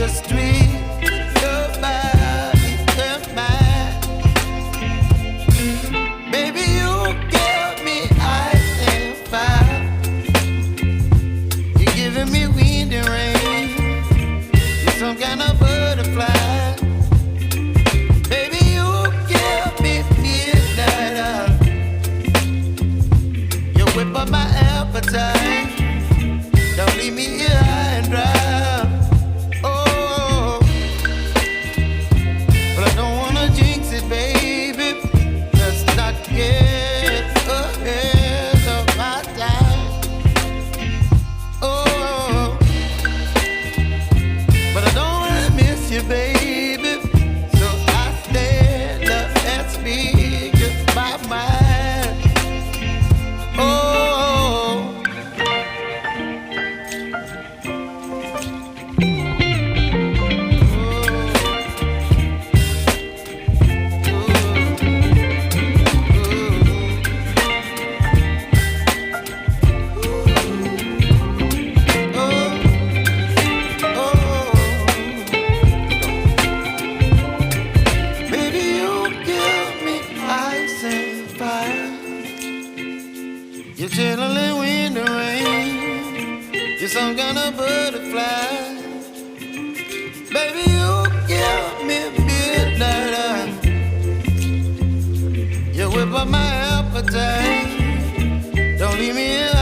just treat your body and mine. Baby, you give me ice and fire. You're giving me wind and rain. You're some kind of butterfly. Baby, you give me midnight. You whip up my appetite. Don't leave me here high and dry. Oh, but I don't wanna jinx it, baby. Let's not get ahead of my time. Oh, but I don't wanna miss you, baby. So I stand up and speak just my mind. Oh. You're chilling wind and rain. You're some kind of butterfly. Baby, you give me midnight. You whip up my appetite. Don't leave me here